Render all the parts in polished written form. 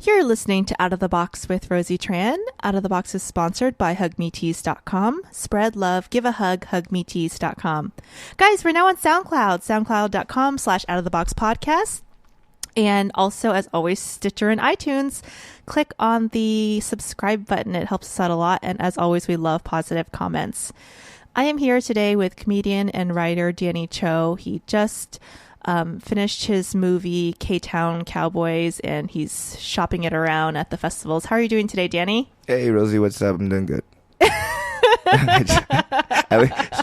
You're listening to Out of the Box with Rosie Tran. Out of the Box is sponsored by hugmetease.com. Spread love, give a hug, hugmetease.com. Guys, we're now on SoundCloud, soundcloud.com/outoftheboxpodcast. And also, as always, Stitcher and iTunes. Click on the subscribe button. It helps us out a lot. And as always, we love positive comments. I am here today with comedian and writer Danny Cho. He just finished his movie Koreatown, Cowboys, and he's shopping it around at the festivals. How are you doing today, Danny? Hey, Rosie, what's up? I'm doing good.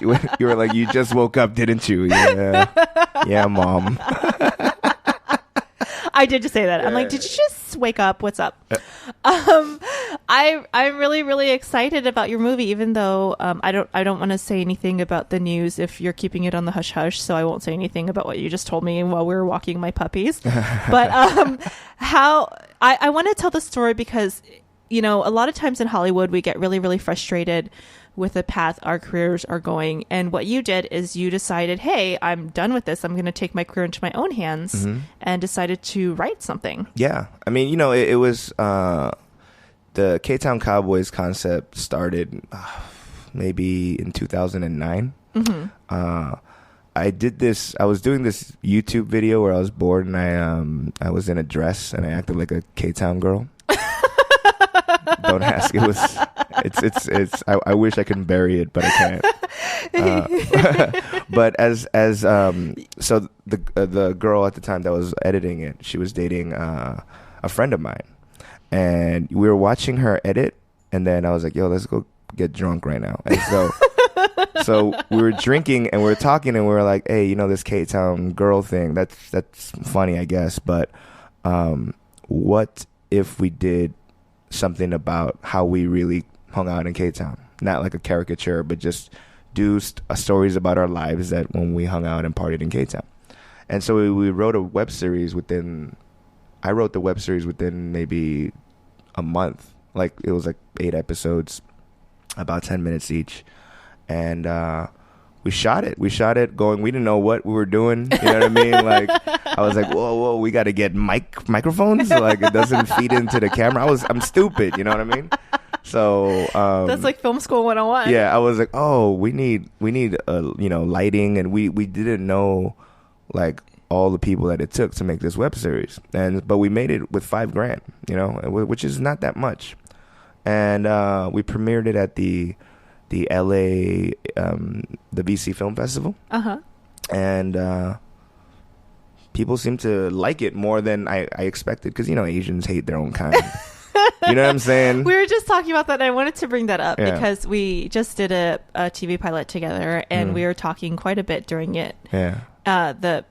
You were like, you just woke up, didn't you? Yeah, Mom. I did just say that. I'm like, did you just wake up? What's up? I'm really, really excited about your movie, even though I don't want to say anything about the news if you're keeping it on the hush hush. So I won't say anything about what you just told me while we were walking my puppies. But I want to tell the story because, a lot of times in Hollywood we get really, really frustrated with the path our careers are going. And what you did is you decided, hey, I'm done with this. I'm going to take my career into my own hands, and decided to write something. Yeah. I mean, it was the Koreatown Cowboys concept started maybe in 2009. I was doing this YouTube video where I was bored and I was in a dress and I acted like a Koreatown girl. Don't ask. I wish I could bury it, but I can't. But so the girl at the time that was editing it, she was dating a friend of mine, and we were watching her edit, and then I was like, "Yo, let's go get drunk right now." And so we were drinking and we were talking, and we were like, "Hey, this Koreatown girl thing? That's funny, I guess, but what if we did something about how we really hung out in Koreatown, not like a caricature, but just do stories about our lives that when we hung out and partied in Koreatown." And so we wrote a web series I wrote the web series within maybe a month. Like it was like 8 episodes, about 10 minutes each. And we shot it going, we didn't know what we were doing. You know what I mean? Like, I was like, whoa, we got to get microphones. Like, it doesn't feed into the camera. I'm stupid. You know what I mean? So, that's like film school 101. Yeah. I was like, we need lighting. And we didn't know like all the people that it took to make this web series. But we made it with $5,000, which is not that much. And, we premiered it at the LA, the BC Film Festival. And people seem to like it more than I expected because, Asians hate their own kind. You know what I'm saying? We were just talking about that. And I wanted to bring that up because we just did a TV pilot together, and we were talking quite a bit during it. Yeah. The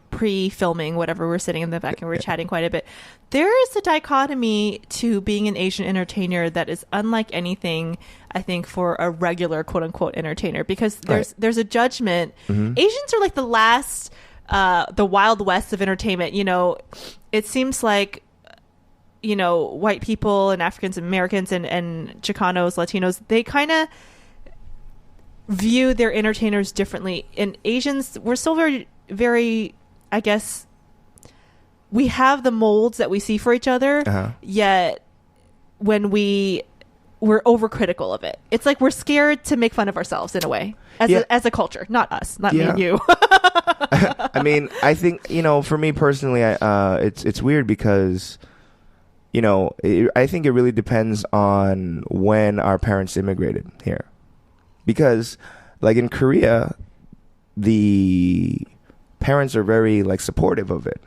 pre-filming, whatever, we're sitting in the back and we're chatting quite a bit. There is a dichotomy to being an Asian entertainer that is unlike anything, I think, for a regular quote-unquote entertainer, because there's a judgment. Asians are like the last, the Wild West of entertainment. It seems like, white people and Africans, Americans, and Chicanos, Latinos, they kind of view their entertainers differently. And Asians, we're still very, very, I guess, we have the molds that we see for each other, yet when we're overcritical of it. It's like we're scared to make fun of ourselves in a way, as a culture, not us, not me and you. I mean, I think, for me personally, it's weird because, I think it really depends on when our parents immigrated here. Because, like, in Korea, the parents are very, like, supportive of it.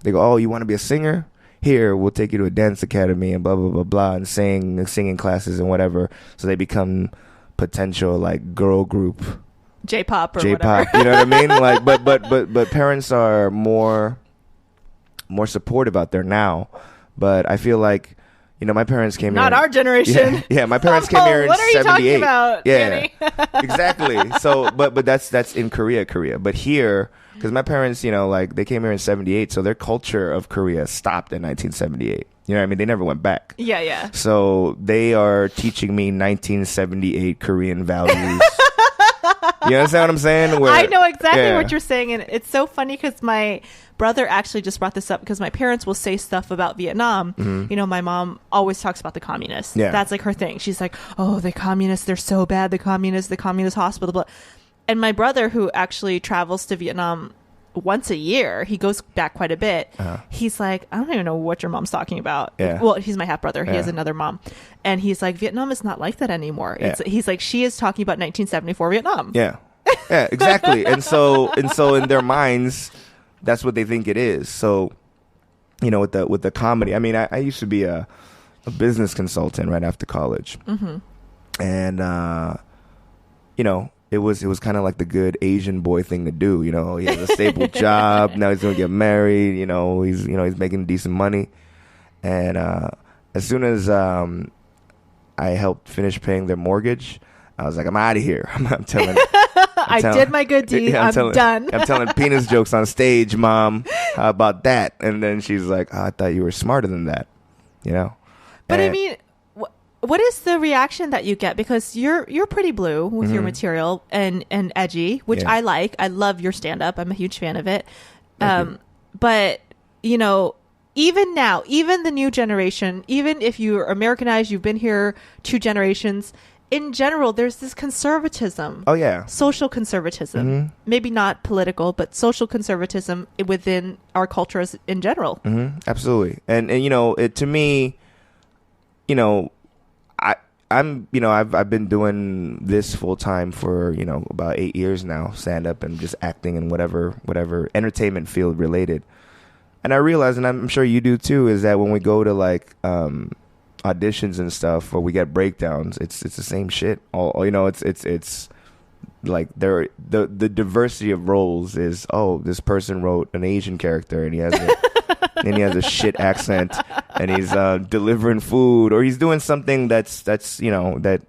They go, "Oh, you want to be a singer? Here, we'll take you to a dance academy and blah, blah, blah, blah, and singing classes and whatever." So they become potential, like, girl group. J-pop or whatever. J-pop, you know what I mean? Like, but parents are more supportive out there now. But I feel like, my parents came here. Not our generation. Yeah, my parents came here in 78. What are you talking about, Danny? Exactly. So, but that's in Korea. But here, because my parents, they came here in 78, so their culture of Korea stopped in 1978. You know what I mean? They never went back. Yeah. So they are teaching me 1978 Korean values. You understand what I'm saying? I know exactly what you're saying, and it's so funny because my brother actually just brought this up because my parents will say stuff about Vietnam. You know, my mom always talks about the communists. Yeah. That's like her thing. She's like, oh, the communists, they're so bad. The communist hospital. Blah. And my brother, who actually travels to Vietnam once a year, he goes back quite a bit. He's like, I don't even know what your mom's talking about. Well, he's my half brother. He has another mom, and he's like, Vietnam is not like that anymore. He's like, she is talking about 1974 Vietnam. Yeah, exactly. and so in their minds, that's what they think it is. So, you know, with the comedy, I mean, I used to be a business consultant right after college, and you know, it was kind of like the good Asian boy thing to do. You know, he has a stable job. Now he's gonna get married. You know, he's making decent money. And as soon as I helped finish paying their mortgage, I was like, I'm out of here. I'm telling. I did my good deed. I'm done. I'm telling penis jokes on stage, Mom. How about that? And then she's like, I thought you were smarter than that. You know. But I mean, what is the reaction that you get? Because you're pretty blue with your material and edgy, which I like. I love your stand-up. I'm a huge fan of it. But, you know, even now, even the new generation, even if you're Americanized, you've been here 2 generations, in general, there's this conservatism. Oh, yeah. Social conservatism. Maybe not political, but social conservatism within our cultures in general. Absolutely. And you know, to me, you know, I've been doing this full time for, you know, about 8 years now, stand up and just acting and whatever entertainment field related. And I realize, and I'm sure you do too, is that when we go to like auditions and stuff, or we get breakdowns, it's the same shit. All you know, it's like the diversity of roles is, oh, this person wrote an Asian character and he has a shit accent, and he's delivering food, or he's doing something that's you know, that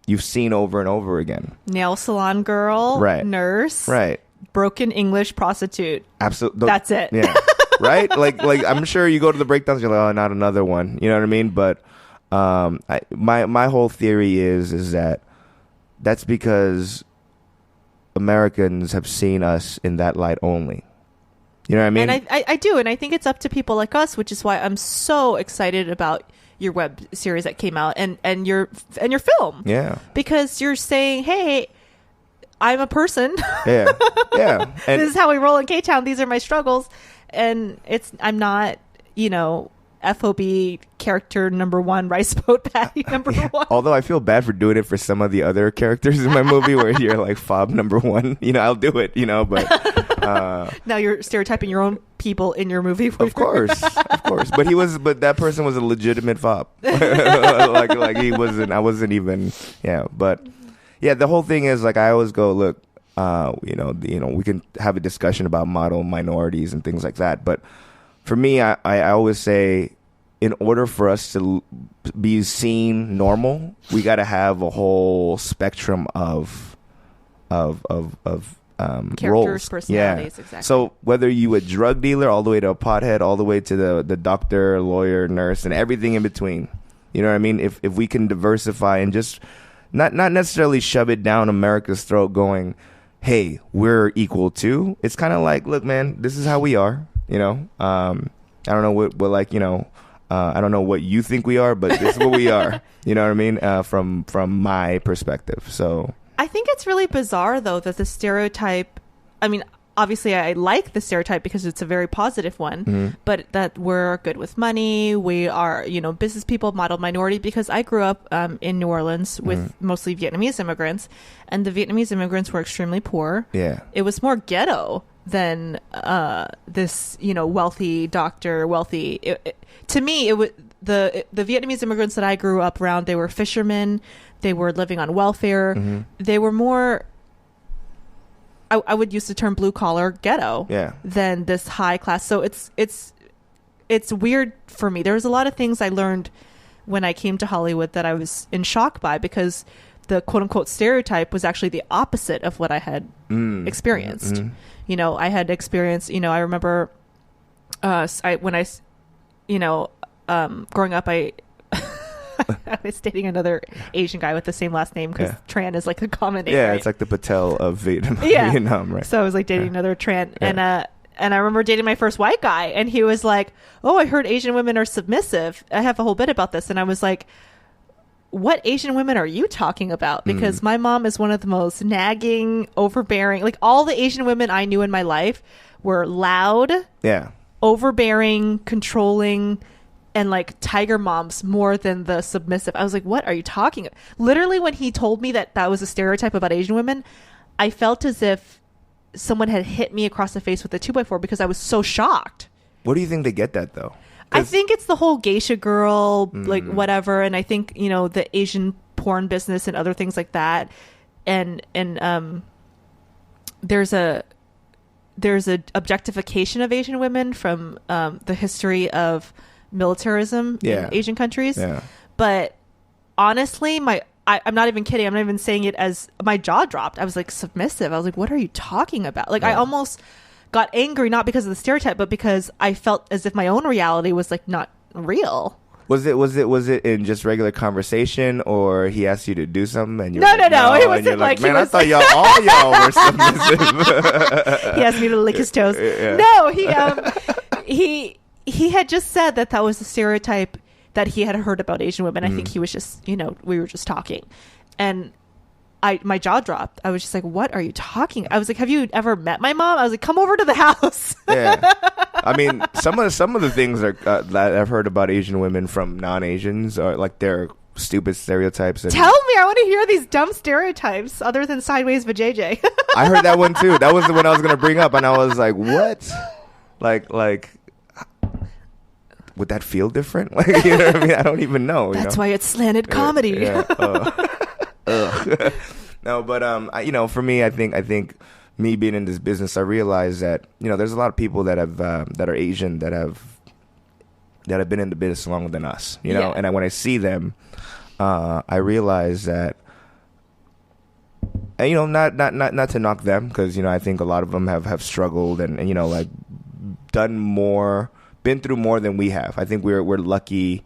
you've seen over and over again. Nail salon girl, right? Nurse, right? Broken English prostitute. Absolutely, that's it. Yeah, right. Like I'm sure you go to the breakdowns, you're like, oh, not another one. You know what I mean? But my whole theory is that that's because Americans have seen us in that light only. You know what I mean? And I do. And I think it's up to people like us, which is why I'm so excited about your web series that came out and your film. Yeah. Because you're saying, hey, I'm a person. Yeah. Yeah. And this is how we roll in K-Town. These are my struggles. And I'm not, you know, FOB character number 1, rice boat patty number 1. Although I feel bad for doing it for some of the other characters in my movie where you're like fob number 1. You know, I'll do it, you know, but now you're stereotyping your own people in your movie. Of course. But that person was a legitimate fob. like he wasn't. I wasn't even. Yeah, but yeah, the whole thing is like, I always go, look, you know, we can have a discussion about model minorities and things like that, but for me, I always say, in order for us to be seen normal, we got to have a whole spectrum of characters, roles. Personalities, yeah. Exactly. So whether you a drug dealer, all the way to a pothead, all the way to the doctor, lawyer, nurse, and everything in between, you know what I mean? If we can diversify and just not necessarily shove it down America's throat, going, hey, we're equal too. It's kind of like, look, man, this is how we are. You know, I don't know what like, you know, I don't know what you think we are, but this is what we are. You know what I mean? From my perspective. So I think it's really bizarre, though, that the stereotype, I mean, obviously I like the stereotype because it's a very positive one, but that we're good with money. We are, you know, business people, model minority, because I grew up in New Orleans with mostly Vietnamese immigrants, and the Vietnamese immigrants were extremely poor. Yeah. It was more ghetto than this, you know, wealthy doctor, to me, it was the Vietnamese immigrants that I grew up around. They were fishermen. They were living on welfare. They were more, I would use the term blue collar ghetto, than this high class. So it's weird for me. There was a lot of things I learned when I came to Hollywood that I was in shock by, because the quote unquote stereotype was actually the opposite of what I had experienced. You know, I had experienced, you know, I remember growing up, I I was dating another Asian guy with the same last name because Tran is like a common name. Yeah, right? it's like the Patel of Vietnam, Yeah. Vietnam, right? So I was like dating another Tran, and I remember dating my first white guy, and he was like, "Oh, I heard Asian women are submissive. I have a whole bit about this," and I was like, what Asian women are you talking about? Because my mom is one of the most nagging, overbearing. Like all the Asian women I knew in my life were loud, overbearing, controlling, and like tiger moms more than the submissive. I was like, what are you talking about? Literally, when he told me that was a stereotype about Asian women, I felt as if someone had hit me across the face with a 2x4 because I was so shocked. What do you think they get that though? I think it's the whole geisha girl, like whatever, and I think the Asian porn business and other things like that, and there's a objectification of Asian women from the history of militarism in Asian countries. Yeah. But honestly, I'm not even kidding. I'm not even saying it as my jaw dropped. I was like submissive. I was like, what are you talking about? Like I almost got angry, not because of the stereotype, but because I felt as if my own reality was like not real. Was it in just regular conversation, or he asked you to do something and you're no. It wasn't like, man, I thought all y'all were submissive. He asked me to lick his toes. Yeah. No, he had just said that was the stereotype that he had heard about Asian women. I think he was just, we were just talking, and my jaw dropped. I was just like, what are you talking? I was like, have you ever met my mom? I was like, come over to the house. Yeah. I mean, some of the things that I've heard about Asian women from non-Asians are like they're stupid stereotypes. Tell me, I want to hear these dumb stereotypes other than sideways vajayjay. I heard that one too. That was the one I was going to bring up, and I was like, what? Like, would that feel different? Like, you know what I mean? I don't even know. That's why it's slanted comedy. Yeah. No, but for me, I think me being in this business, I realize that there's a lot of people that have that are Asian that have been in the business longer than us. And when I see them, I realize that. And, not to knock them, because I think a lot of them have struggled and like been through more than we have. I think we're lucky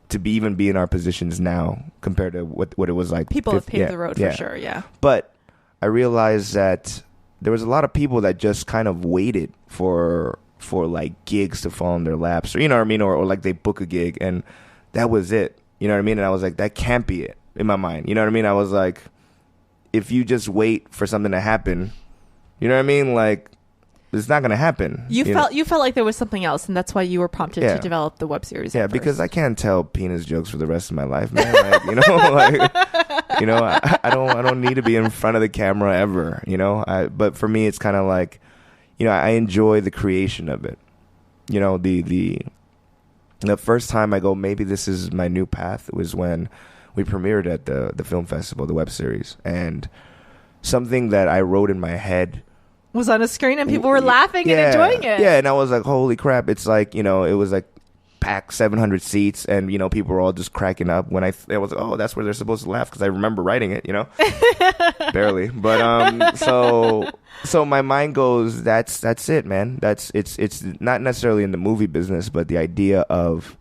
to even be in our positions now compared to what it was like. People have paved the road for sure, yeah. But I realized that there was a lot of people that just kind of waited for like gigs to fall in their laps, or what I mean, or like they book a gig and that was it. You know what I mean? And I was like, that can't be it in my mind. You know what I mean? I was like, if you just wait for something to happen, you know what I mean? Like, it's not going to happen. You felt like there was something else, and that's why you were prompted to develop the web series. Yeah, because I can't tell penis jokes for the rest of my life, man. Like, I don't need to be in front of the camera ever. But for me, it's kind of like, I enjoy the creation of it. The first time I go, maybe this is my new path, was when we premiered at the film festival, the web series, and something that I wrote in my head was on a screen and people were laughing and enjoying it. Yeah, and I was like, holy crap. It's like, it was like packed 700 seats and, people were all just cracking up when I was like, oh, that's where they're supposed to laugh, because I remember writing it, barely. But so my mind goes, that's it, man. It's not necessarily in the movie business, but the idea of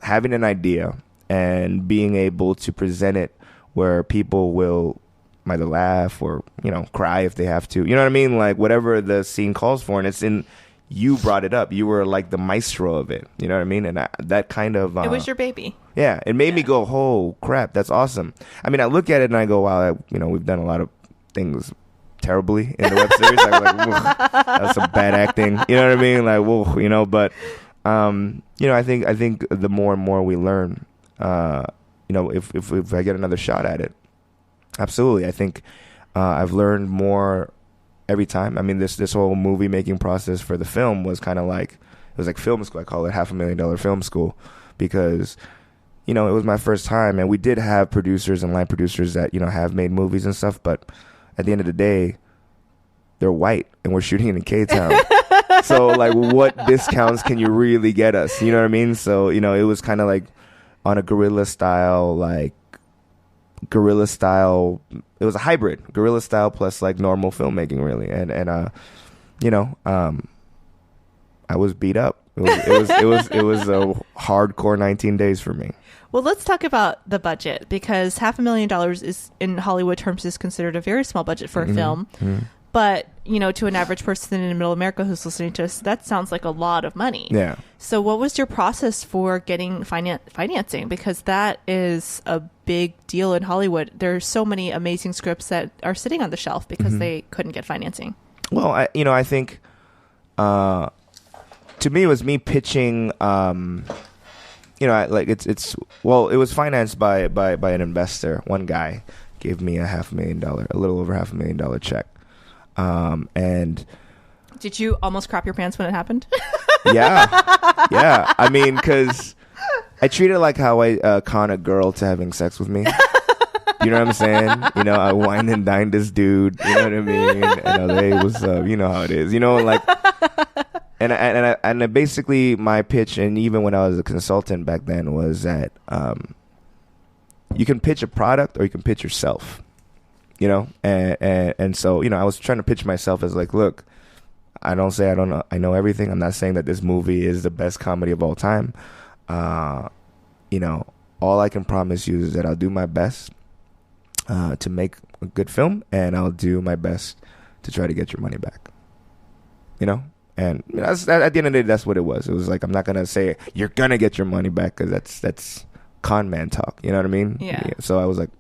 having an idea and being able to present it where people will either laugh or cry if they have to, you know what I mean, like whatever the scene calls for. And you brought it up, you were like the maestro of it, you know what I mean? And that kind of it was your baby. Yeah, it made me go, oh crap, that's awesome. I mean, I look at it and I go, wow, we've done a lot of things terribly in the web series. I was like, that's some bad acting, you know what I mean, like, whoa, but I think the more and more we learn, if I get another shot at it, absolutely. I think I've learned more every time. I mean, this whole movie making process for the film was kind of like, it was like film school. I call it $500,000 film school, because it was my first time, and we did have producers and line producers that have made movies and stuff, but at the end of the day, they're white and we're shooting it in K-Town. So like, what discounts can you really get us? You know what I mean? So it was kind of like on a guerrilla style, it was a hybrid guerrilla style plus like normal filmmaking, really. And I was beat up It was a hardcore 19 days for me. Well, let's talk about the budget, because $500,000 is, in Hollywood terms, is considered a very small budget for a film. But, to an average person in middle America who's listening to us, that sounds like a lot of money. Yeah. So what was your process for getting financing? Because that is a big deal in Hollywood. There's so many amazing scripts that are sitting on the shelf because they couldn't get financing. Well, I think to me, it was me pitching. It was financed by an investor. One guy gave me a little over $500,000 check. And did you almost crap your pants when it happened? Yeah. I mean, because I treat it like how I con a girl to having sex with me. You know what I'm saying? I wine and dined this dude. You know what I mean? And LA was, you know how it is. And basically my pitch, and even when I was a consultant back then, was that you can pitch a product or you can pitch yourself. And so I was trying to pitch myself as like, look, I don't know, I know everything. I'm not saying that this movie is the best comedy of all time. All I can promise you is that I'll do my best to make a good film, and I'll do my best to try to get your money back. And at the end of the day, that's what it was. It was like, I'm not gonna say you're gonna get your money back, because that's con man talk. You know what I mean? Yeah. So I was like,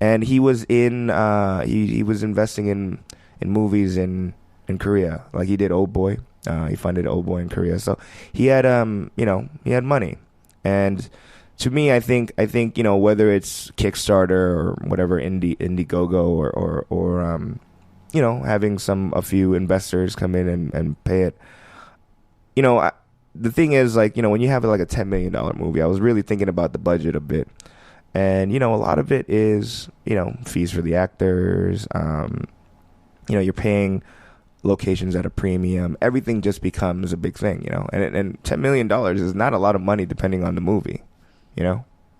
and he was he was investing in movies in Korea. Like, he did Old Boy. He funded Old Boy in Korea. So he had he had money. And to me, I think whether it's Kickstarter or whatever, Indiegogo or having a few investors come in and pay it. The thing is, like, when you have like a $10 million movie, I was really thinking about the budget a bit. And, a lot of it is, fees for the actors. You're paying locations at a premium. Everything just becomes a big thing, and $10 million is not a lot of money depending on the movie,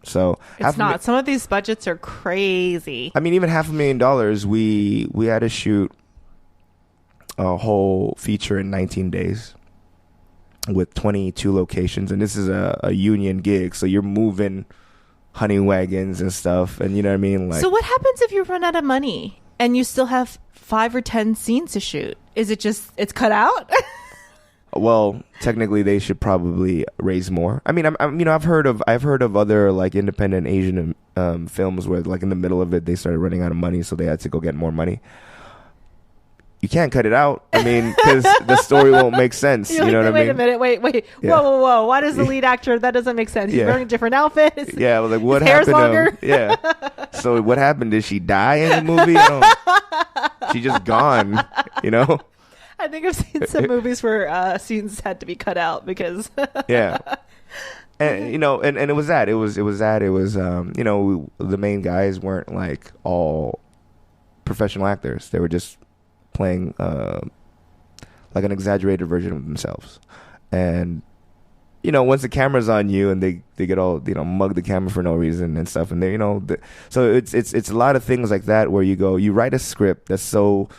So it's not. Some of these budgets are crazy. I mean, even $500,000, we had to shoot a whole feature in 19 days with 22 locations. And this is a union gig. So you're moving honey wagons and stuff, and you know what I mean? Like, so what happens if you run out of money and you still have 5 or 10 scenes to shoot? Is it just, it's cut out? Well, technically they should probably raise more. I mean, I've heard of other like independent Asian films where like in the middle of it they started running out of money, so they had to go get more money. You can't cut it out. I mean, because the story won't make sense. You know what I mean? Wait a minute. Wait. Yeah. Whoa. Why does the lead actor? That doesn't make sense. He's wearing a different outfit. Yeah, I was like, what happened? Hair's longer. Yeah. So what happened? Did she die in the movie? She just gone. I think I've seen some movies where scenes had to be cut out because. Yeah. And and it was that. It was the main guys weren't like all professional actors. They were just playing like an exaggerated version of themselves. And once the camera's on you and they get all mug the camera for no reason and stuff, and they so it's a lot of things like that where you write a script that's so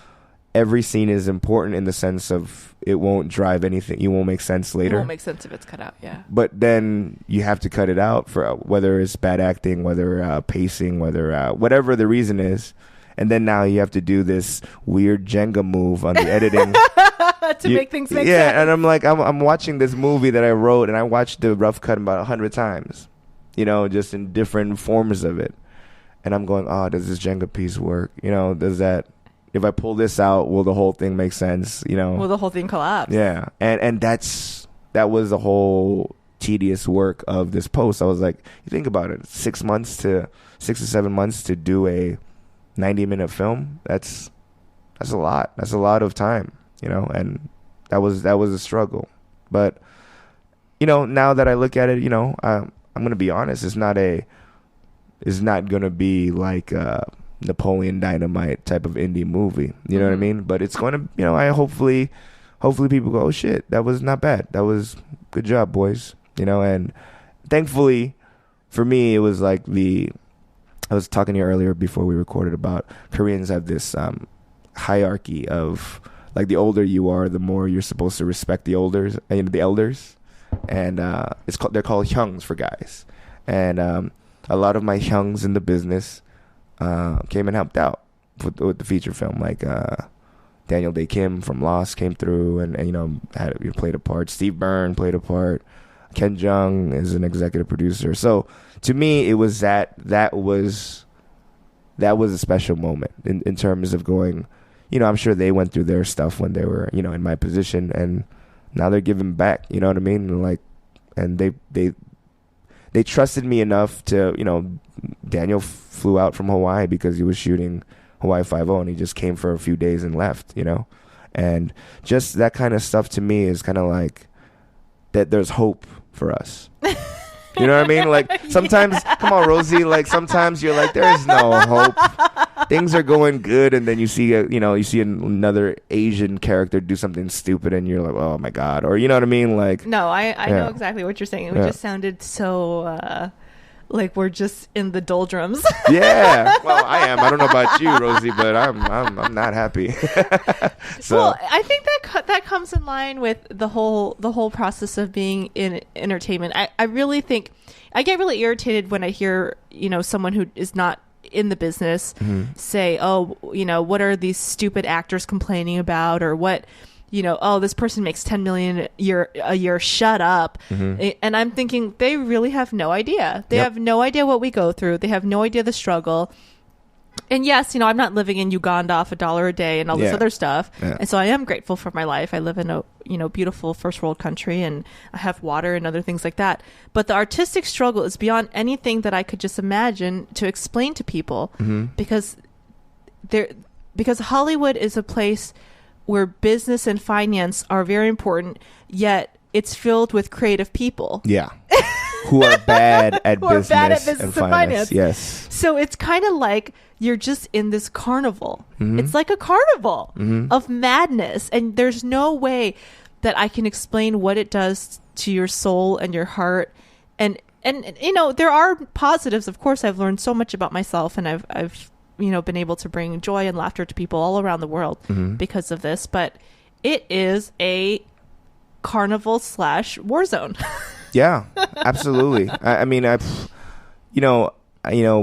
every scene is important in the sense of it won't drive anything, you won't make sense later. It won't make sense if it's cut out. Yeah. But then you have to cut it out for whether it's bad acting, whether pacing, whether whatever the reason is. And then now you have to do this weird Jenga move on the editing to make things make sense. Yeah, and I'm like, I'm watching this movie that I wrote, and I watched the rough cut about 100 times, just in different forms of it. And I'm going, oh, does this Jenga piece work? Does that, if I pull this out, will the whole thing make sense? Will the whole thing collapse? Yeah, and that was the whole tedious work of this post. I was like, you think about it, 6 to 7 months to do a 90-minute film. That's a lot. That's a lot of time, and that was a struggle. But now that I look at it, I'm gonna be honest. It's not gonna be like Napoleon Dynamite type of indie movie. You know what I mean? But it's going to, I hopefully people go, oh shit, that was not bad. That was good job, boys. And thankfully for me, it was like I was talking to you earlier before we recorded about Koreans have this hierarchy of like the older you are, the more you're supposed to respect the elders, and they're called hyungs for guys, and a lot of my hyungs in the business came and helped out with the feature film, like Daniel Day Kim from Lost came through, and played a part. Steve Byrne played a part. Ken Jeong is an executive producer. So to me, it was that was a special moment in terms of going. I'm sure they went through their stuff when they were in my position, and now they're giving back. You know what I mean? And they trusted me enough to Daniel flew out from Hawaii because he was shooting Hawaii 5-0, and he just came for a few days and left. And just that kind of stuff to me is kind of like that. There's hope for us. You know what I mean? Like sometimes, come on, Rosie. Like sometimes you're like, there is no hope. Things are going good, and then you see another Asian character do something stupid, and you're like, oh my god, or you know what I mean? Like, no, I know exactly what you're saying. It just sounded so like we're just in the doldrums. Yeah, well, I am. I don't know about you, Rosie, but I'm not happy. So, well, I think that comes in line with the whole process of being in entertainment. I really think I get really irritated when I hear someone who is not in the business say, oh, what are these stupid actors complaining about, or what, oh, this person makes 10 million a year, shut up. And I'm thinking they really have no idea. They have no idea what we go through. They have no idea the struggle. And yes, I'm not living in Uganda off $1 a day and all this other stuff. And so I am grateful for my life. I live in a beautiful first world country, and I have water and other things like that. But the artistic struggle is beyond anything that I could just imagine to explain to people, because Hollywood is a place where business and finance are very important, yet it's filled with creative people. Yeah. Who are bad at business and finance. Yes. So it's kind of like you're just in this carnival. It's like a carnival of madness. And there's no way that I can explain what it does to your soul and your heart. And there are positives. Of course, I've learned so much about myself, and I've been able to bring joy and laughter to people all around the world because of this. But it is a carnival / war zone. Yeah, absolutely. I mean,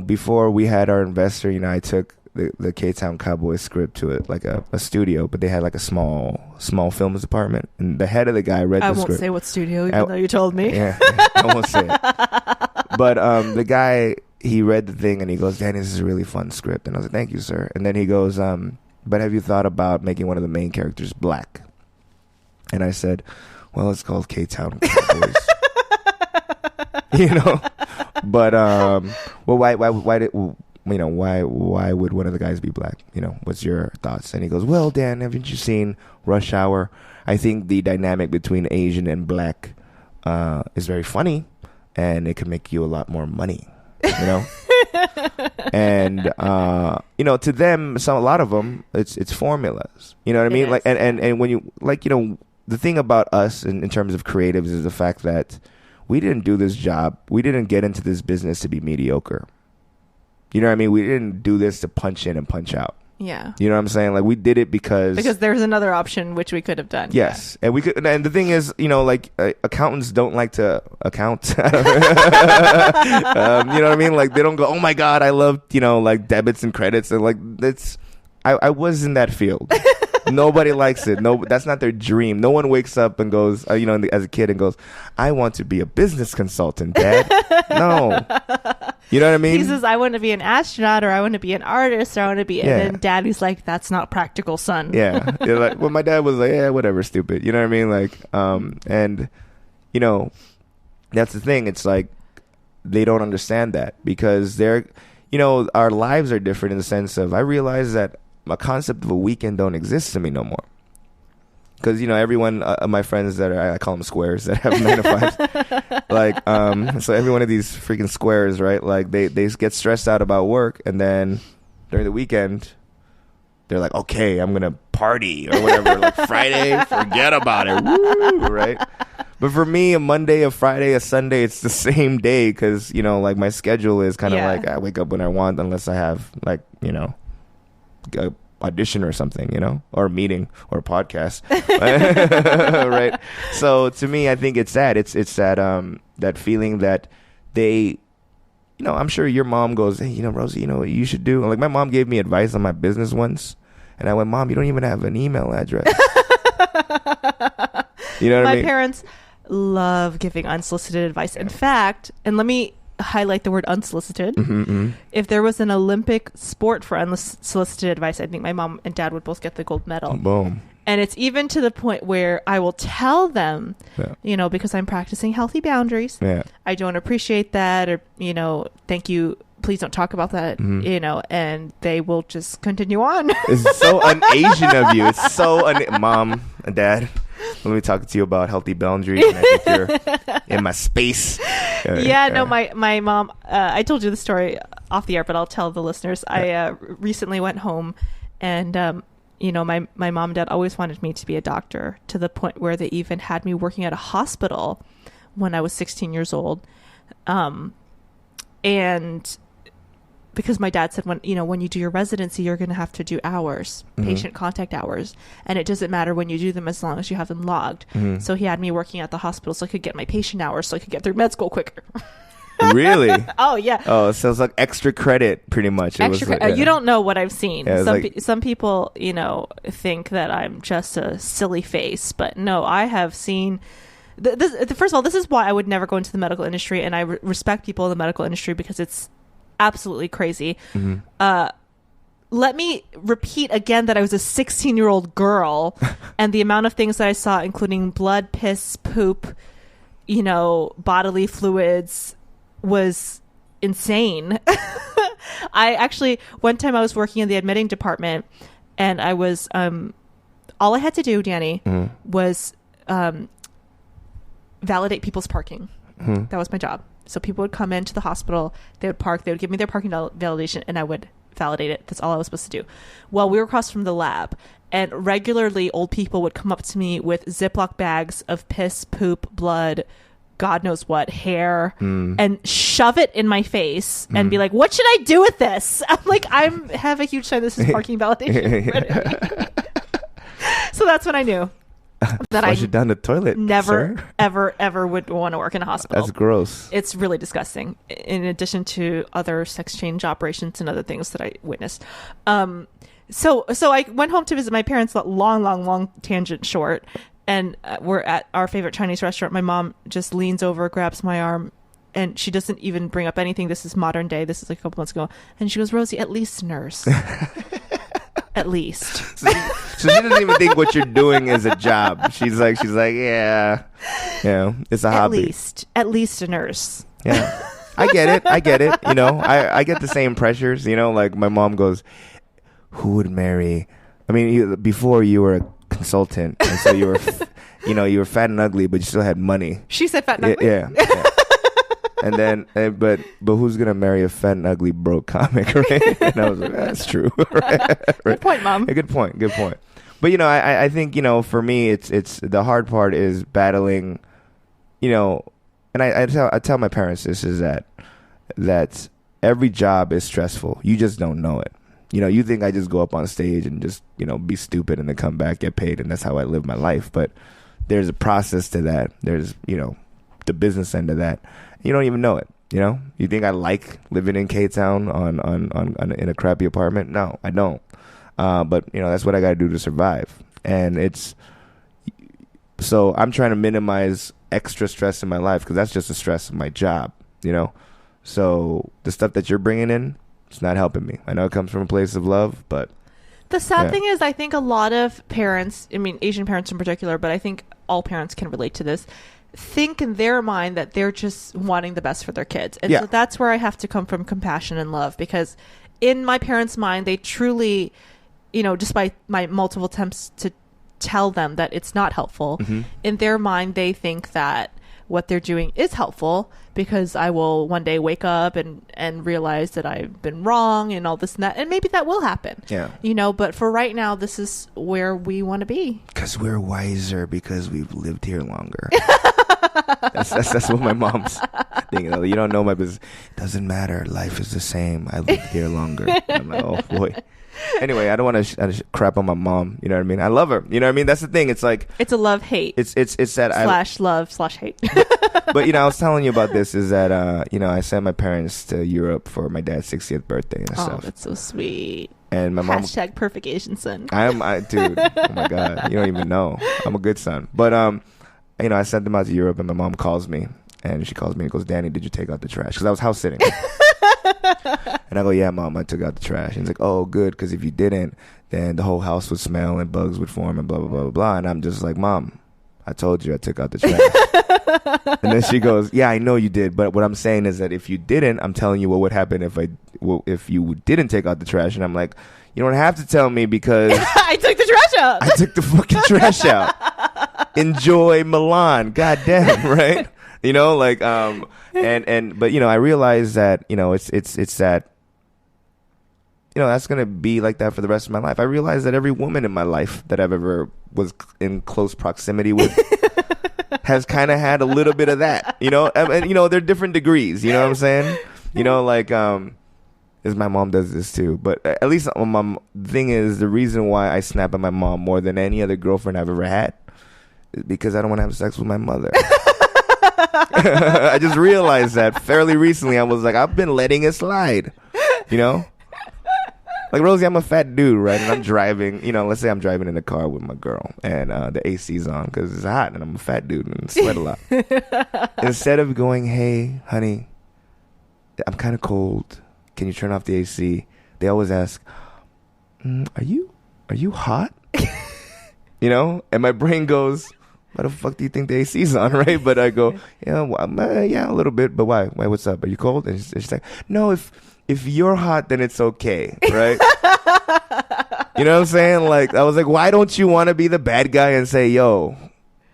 before we had our investor, I took the K-Town Cowboys script to it, like a studio, but they had like a small films department, and the head of the guy read the script. I won't say what studio, even though you told me. Yeah, I won't say it. But the guy, he read the thing, and he goes, "Danny, this is a really fun script." And I was like, "Thank you, sir." And then he goes, "But have you thought about making one of the main characters black?" And I said, "Well, it's called K-Town Cowboys." But why would one of the guys be black? What's your thoughts? And he goes, well, Dan, haven't you seen Rush Hour? I think the dynamic between Asian and black is very funny, and it could make you a lot more money. And to them, a lot of them, it's formulas. You know what I mean? Like, and when you the thing about us in terms of creatives is the fact that we didn't do this job. We didn't get into this business to be mediocre. You know what I mean? We didn't do this to punch in and punch out. Yeah. You know what I'm saying? Like, we did it because there's another option which we could have done. Yes. Yeah. And we could. And the thing is, accountants don't like to account. You know what I mean? Like, they don't go, oh my God, I love, like debits and credits. And like, I was in that field. Nobody likes it. No, that's not their dream. No one wakes up and goes, as a kid, and goes, I want to be a business consultant, Dad. No. You know what I mean? He says, I want to be an astronaut, or I want to be an artist, or I want to be... Yeah. And then Daddy's like, that's not practical, son. Yeah. Like, well, my dad was like, yeah, whatever, stupid. You know what I mean? Like, and, that's the thing. It's like, they don't understand that because they're, our lives are different in the sense of, I realize that a concept of a weekend don't exist to me no more. Because, everyone, my friends that are, I call them squares, that have 9 to 5s. Like, so every one of these freaking squares, right? Like, they get stressed out about work. And then during the weekend, they're like, okay, I'm going to party or whatever. Like, Friday, forget about it. Woo, right? But for me, a Monday, a Friday, a Sunday, it's the same day. Because, like, my schedule is kind of like, I wake up when I want, unless I have, like, audition or something, or a meeting or a podcast. Right. So to me, I think it's that. It's that that feeling that they, I'm sure your mom goes, hey, Rosie, you know what you should do? Like my mom gave me advice on my business once, and I went, Mom, you don't even have an email address. You know what I mean? My parents love giving unsolicited advice. In fact, and let me highlight the word unsolicited. If there was an Olympic sport for unsolicited advice, I think my mom and dad would both get the gold medal. Boom. And it's even to the point where I will tell them, because I'm practicing healthy boundaries. Yeah. I don't appreciate that, or, thank you. Please don't talk about that, and they will just continue on. It's so un-Asian of you. It's so Mom and Dad, let me talk to you about healthy boundaries, and I think you're in my space. No, my mom, I told you the story off the air, but I'll tell the listeners. I recently went home, and my mom and dad always wanted me to be a doctor, to the point where they even had me working at a hospital when I was 16 years old. And because my dad said, when you do your residency, you're going to have to do hours, patient contact hours, and it doesn't matter when you do them as long as you have them logged. So he had me working at the hospital so I could get my patient hours, so I could get through med school quicker. Really? Oh, yeah. Oh, so it's like extra credit, pretty much. You don't know what I've seen. Some people, think that I'm just a silly face, but no, I have seen. First of all, this is why I would never go into the medical industry, and I respect people in the medical industry because it's absolutely crazy. Let me repeat again that I was a 16-year-old girl, and the amount of things that I saw, including blood, piss, poop, bodily fluids, was insane. I actually, one time I was working in the admitting department, and I was, all I had to do, Danny, was validate people's parking. That was my job. So people would come into the hospital, they would park, they would give me their parking validation, and I would validate it. That's all I was supposed to do. Well, we were across from the lab, and regularly old people would come up to me with Ziploc bags of piss, poop, blood, God knows what, hair, and shove it in my face and be like, what should I do with this? I'm like, I have a huge time. This is parking validation. So that's when I knew that flush it down the toilet. Never, ever would want to work in a hospital. That's gross. It's really disgusting. In addition to other sex change operations and other things that I witnessed. So I went home to visit my parents. Long tangent short. And we're at our favorite Chinese restaurant. My mom just leans over, grabs my arm, and she doesn't even bring up anything. This is modern day. This is like a couple months ago. And she goes, Rosie, at least nurse. At least. So she doesn't even think what you're doing is a job. She's like, yeah, it's a hobby. At least a nurse. Yeah, I get it. I get the same pressures. Like my mom goes, who would marry? I mean, before you were a consultant, and so you were, you were fat and ugly, but you still had money. She said fat and ugly. Yeah. And then, but who's gonna marry a fat and ugly broke comic, right? And I was like, that's true. Right? Good point, Mom. Good point. But I think for me, it's the hard part is battling, and I tell my parents this is that every job is stressful. You just don't know it. You think I just go up on stage and just be stupid and then come back, get paid, and that's how I live my life. But there's a process to that. There's the business end of that. You don't even know it. You think I like living in Koreatown on in a crappy apartment? No, I don't. But that's what I got to do to survive. And so I'm trying to minimize extra stress in my life because that's just the stress of my job. So the stuff that you're bringing in, it's not helping me. I know it comes from a place of love, but the sad thing is, I think a lot of parents, I mean Asian parents in particular, but I think all parents can relate to this, think in their mind that they're just wanting the best for their kids. And so that's where I have to come from compassion and love, because in my parents' mind, they truly, despite my multiple attempts to tell them that it's not helpful, in their mind, they think that what they're doing is helpful, because I will one day wake up and realize that I've been wrong and all this and that. And maybe that will happen. Yeah. But for right now, this is where we want to be. Because we're wiser because we've lived here longer. That's what my mom's thinking. You don't know my business. Doesn't matter. Life is the same. I lived here longer. I'm like, oh boy. Anyway, I don't want to crap on my mom. You know what I mean? I love her. You know what I mean? That's the thing. It's like it's a love hate. It's that slash love slash hate. But I was telling you about this. Is that I sent my parents to Europe for my dad's 60th birthday and stuff. Oh, that's so sweet. And my mom hashtag perfect Asian son. Dude. Oh my god, you don't even know. I'm a good son. But I sent them out to Europe, and my mom calls me, and she calls me and goes, "Danny, did you take out the trash?" Because I was house sitting. And I go, "Yeah, Mom, I took out the trash." And she's like, "Oh, good, because if you didn't, then the whole house would smell and bugs would form and blah, blah, blah, blah, blah." And I'm just like, "Mom, I told you I took out the trash." And then she goes, "Yeah, I know you did, but what I'm saying is that if you didn't, I'm telling you what would happen if you didn't take out the trash." And I'm like, "You don't have to tell me because I took the trash out. I took the fucking trash out. Enjoy Milan, goddamn, right?" But I realized that it's that that's gonna be like that for the rest of my life. I realized that every woman in my life that I've ever was in close proximity with has kind of had a little bit of that, and they're different degrees. You know what I'm saying? As my mom does this too, but at least my thing is the reason why I snap at my mom more than any other girlfriend I've ever had is because I don't want to have sex with my mother. I just realized that fairly recently. I was like, I've been letting it slide, Like, Rosie, I'm a fat dude, right? And I'm driving, let's say I'm driving in the car with my girl and the AC's on because it's hot and I'm a fat dude and sweat a lot. Instead of going, "Hey, honey, I'm kind of cold. Can you turn off the AC?" They always ask, are you hot? And my brain goes, "Why the fuck do you think the AC's on?" Right? But I go, "Yeah, well, yeah, a little bit. But why? Why? What's up? Are you cold?" And she's like, "No, if you're hot, then it's okay, right?" You know what I'm saying? Like, I was like, why don't you want to be the bad guy and say, "Yo,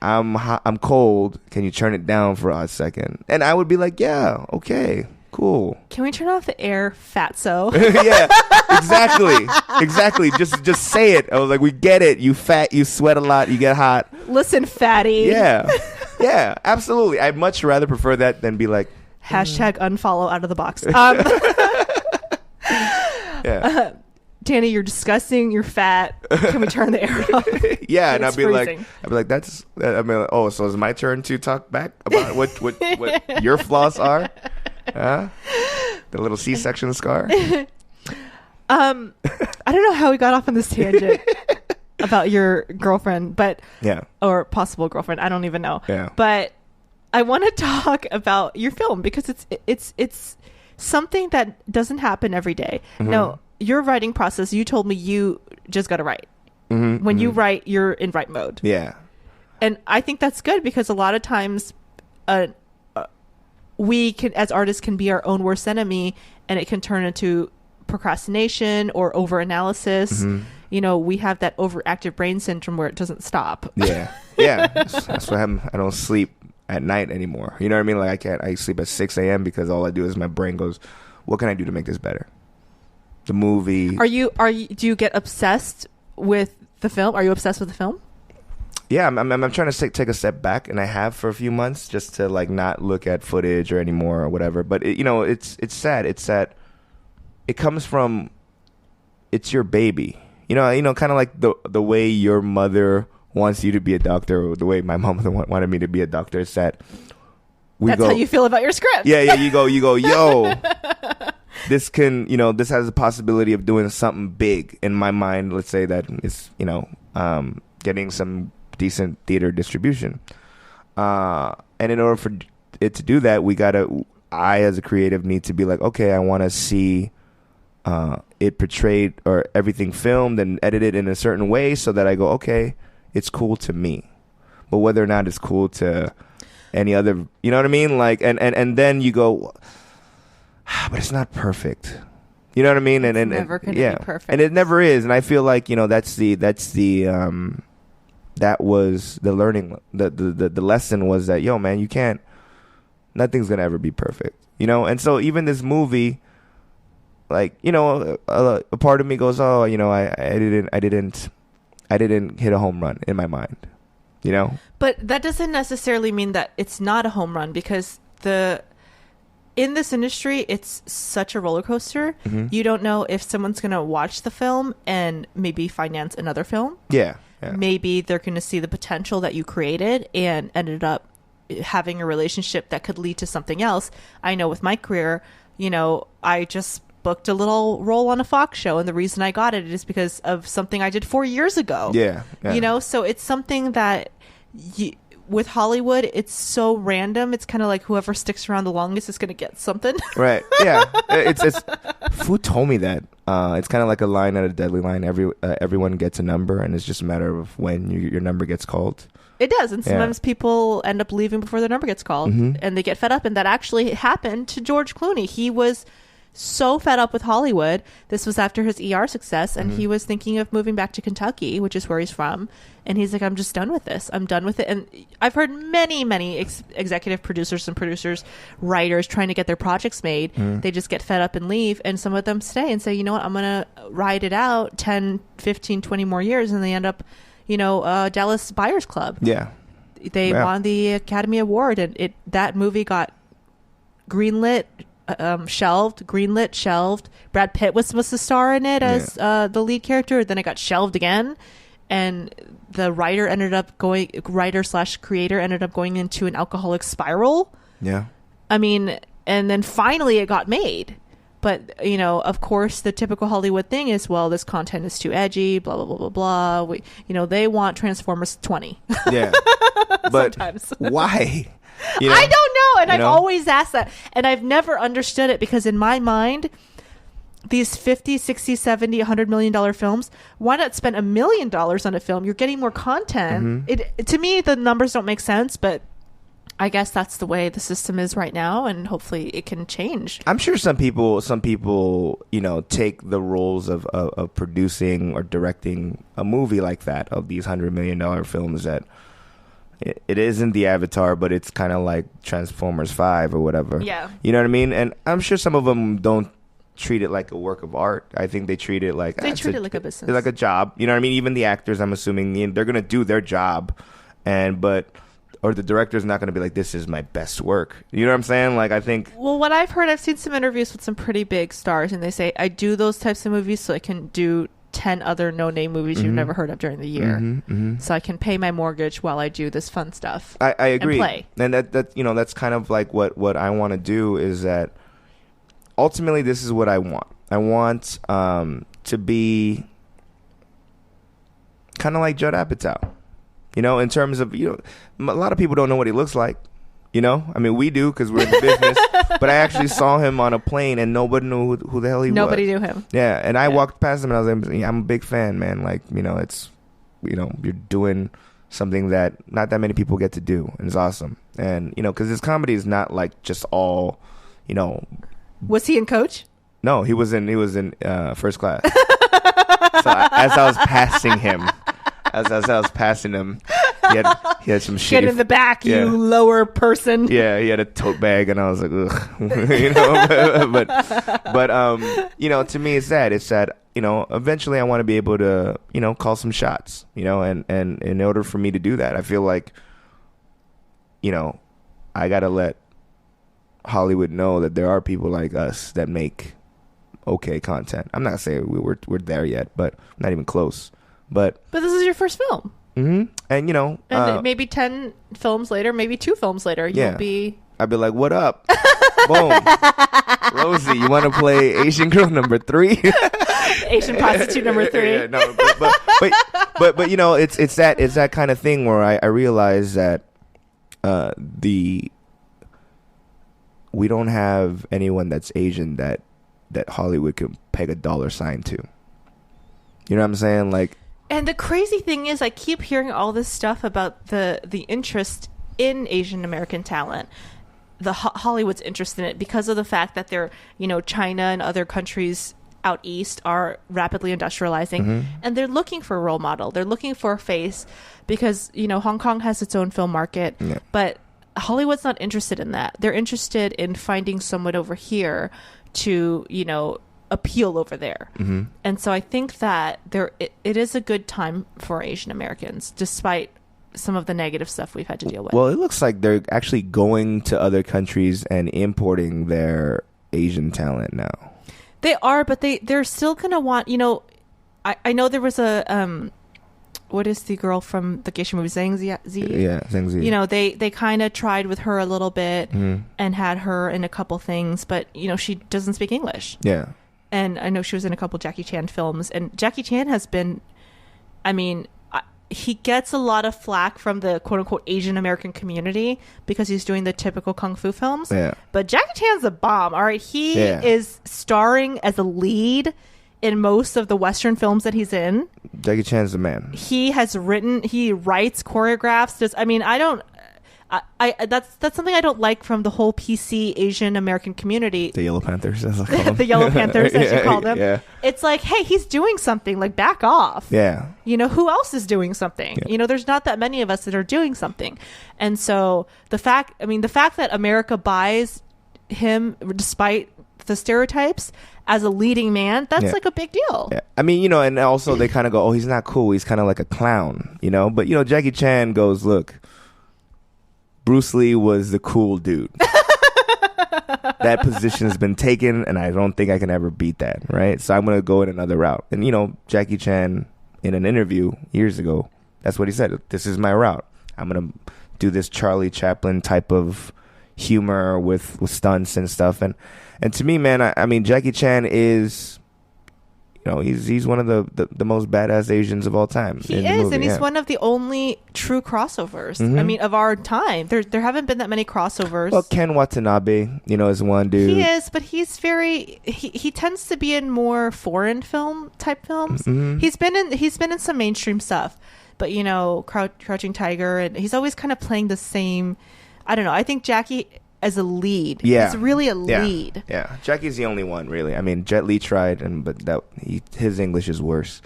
I'm hot, I'm cold. Can you turn it down for a second?" And I would be like, "Yeah, okay, cool. Can we turn off the air, fatso?" Yeah, exactly. Just say it. I was like, we get it. You fat, you sweat a lot, you get hot. Listen, fatty. Yeah, absolutely. I'd much rather prefer that than be like, hashtag unfollow out of the box. Yeah. Danny, you're disgusting. You're fat. Can we turn the air off? Yeah, and I'd be freezing. like, oh, so it's my turn to talk back about what your flaws are? Huh? The little C-section scar. I don't know how we got off on this tangent about your girlfriend, but or possible girlfriend. I don't even know. Yeah. But I want to talk about your film because it's something that doesn't happen every day. Mm-hmm. No, your writing process. You told me you just got to write. Mm-hmm, when you write, you're in write mode. Yeah. And I think that's good because a lot of times, we can, as artists, can be our own worst enemy, and it can turn into procrastination or over-analysis. Mm-hmm. We have that overactive brain syndrome where it doesn't stop. Yeah. That's what happened. I don't sleep at night anymore. You know what I mean? Like, I sleep at 6 a.m. because all I do is my brain goes, what can I do to make this better? The movie. Do you get obsessed with the film? Are you obsessed with the film? Yeah, I'm trying to take a step back, and I have for a few months just to like not look at footage or anymore or whatever. But it's sad. It's that it comes from, it's your baby. Kind of like the way your mother wants you to be a doctor, or the way my mom wanted me to be a doctor. It's that that's how you feel about your script. Yeah. You go, yo. This can, this has the possibility of doing something big in my mind. Let's say that it's, getting some decent theater distribution. And in order for it to do that, I as a creative need to be like, okay, I want to see it portrayed or everything filmed and edited in a certain way so that I go, okay, it's cool to me. But whether or not it's cool to any other, you know what I mean? Like, and then you go, but it's not perfect. You know what I mean? And never going to be perfect. And it never is. And I feel like, that was the learning, the lesson was that, yo, man, nothing's going to ever be perfect. And so even this movie, like, a part of me goes, oh, I didn't hit a home run in my mind, But that doesn't necessarily mean that it's not a home run because in this industry, it's such a roller coaster. Mm-hmm. You don't know if someone's going to watch the film and maybe finance another film. Yeah. Maybe they're going to see the potential that you created and ended up having a relationship that could lead to something else. I know with my career, I just booked a little role on a Fox show, and the reason I got it is because of something I did 4 years ago. Yeah. So it's something that with Hollywood, it's so random. It's kind of like whoever sticks around the longest is going to get something. Right. Yeah. It's who told me that? It's kind of like a line at a deadly line. Everyone gets a number, and it's just a matter of when your number gets called. It does, and sometimes people end up leaving before their number gets called, and they get fed up. And that actually happened to George Clooney. He was so fed up with Hollywood. This was after his ER success, and he was thinking of moving back to Kentucky, which is where he's from. And he's like, I'm just done with this. I'm done with it. And I've heard many executive producers and writers trying to get their projects made. They just get fed up and leave. And some of them stay and say, you know what, I'm going to ride it out 10, 15, 20 more years. And they end up, Dallas Buyers Club. Yeah. They won the Academy Award, and that movie got greenlit, shelved. Brad Pitt was supposed to star in it as the lead character. Then it got shelved again, and the writer/creator ended up going into an alcoholic spiral. Yeah. I mean, and then finally it got made. But, of course, the typical Hollywood thing is, well, this content is too edgy, blah, blah, blah, blah, blah. They want Transformers 20. Yeah. But sometimes. Why? I don't know. And I've always asked that. And I've never understood it, because in my mind, these 50, 60, 70, $100 million films, why not spend $1 million on a film? You're getting more content. To me, the numbers don't make sense, but I guess that's the way the system is right now, and hopefully it can change. I'm sure some people, take the roles of producing or directing a movie like that, of these $100 million films that it isn't the Avatar, but it's kind of like Transformers 5 or whatever. Yeah. You know what I mean? And I'm sure some of them don't treat it like a work of art. I think they treat it like... They treat it like a business. Like a job. You know what I mean? Even the actors, I'm assuming, they're going to do their job, or the director's not going to be like, this is my best work. You know what I'm saying? Like, I think... Well, what I've heard, I've seen some interviews with some pretty big stars, and they say, I do those types of movies so I can do 10 other no-name movies you've never heard of during the year. So I can pay my mortgage while I do this fun stuff. I agree. And play. And that's kind of like what I want to do, is that ultimately this is what I want. I want to be kind of like Judd Apatow. In terms of, a lot of people don't know what he looks like. I mean, we do because we're in the business. But I actually saw him on a plane, and nobody knew who the hell he was. Nobody knew him. Yeah, and I walked past him, and I was like, I'm a big fan, man. Like, it's, you're doing something that not that many people get to do, and it's awesome. And, because his comedy is not like just all, Was he in Coach? No, he was in First Class. So as I was passing him, he had some shit. Get in the back, you lower person. Yeah, he had a tote bag, and I was like, ugh. But to me, it's that, eventually I want to be able to, call some shots, and in order for me to do that, I feel like, I got to let Hollywood know that there are people like us that make okay content. I'm not saying we're there yet, but not even close. But this is your first film. And and maybe 10 films later, maybe 2 films later, you'll be... I'd be like, what up? Boom. Rosie, you want to play Asian girl number 3? Asian prostitute number 3. Yeah, no, but it's that kind of thing where I realize that we don't have anyone that's Asian that Hollywood can peg a dollar sign to. You know what I'm saying? Like... And the crazy thing is, I keep hearing all this stuff about the interest in Asian American talent. Hollywood's interest in it because of the fact that they're, China and other countries out east are rapidly industrializing, and they're looking for a role model. They're looking for a face because, Hong Kong has its own film market, but Hollywood's not interested in that. They're interested in finding someone over here to, appeal over there. And so I think that it is a good time for Asian Americans, despite some of the negative stuff we've had to deal with. Well, it looks like they're actually going to other countries and importing their Asian talent now. They are, but they're still going to want, I know there was a, what is the girl from the geisha movie, Zhang Zi? Yeah, Zhang Zi. They kind of tried with her a little bit and had her in a couple things, but, she doesn't speak English. Yeah. And I know she was in a couple Jackie Chan films, and Jackie Chan has been, he gets a lot of flack from the quote unquote Asian American community because he's doing the typical kung fu films. Yeah. But Jackie Chan's a bomb. All right. He is starring as a lead in most of the Western films that he's in. Jackie Chan's the man. He writes, choreographs. That's something I don't like from the whole PC Asian American community. The Yellow Panthers, as I call them. The Yellow Panthers, as you call them. Yeah. It's like, hey, he's doing something. Like, back off. Yeah. Who else is doing something? Yeah. There's not that many of us that are doing something. And so the fact that America buys him, despite the stereotypes, as a leading man, that's like a big deal. Yeah. And also they kind of go, oh, he's not cool. He's kind of like a clown, But, Jackie Chan goes, look, Bruce Lee was the cool dude. That position has been taken, and I don't think I can ever beat that, right? So I'm going to go in another route. And, Jackie Chan, in an interview years ago, that's what he said. This is my route. I'm going to do this Charlie Chaplin type of humor with stunts and stuff. And to me, man, Jackie Chan is... he's one of the most badass Asians of all time. He is, and he's one of the only true crossovers. Of our time. There haven't been that many crossovers. Well, Ken Watanabe, is one dude. He is, but he's he tends to be in more foreign film type films. Mm-hmm. He's been in some mainstream stuff, but Crouching Tiger, and he's always kind of playing the same. I don't know. I think Jackie as a lead. Yeah. He's really a lead. Yeah. Jackie's the only one, really. Jet Li tried, but his English is worse.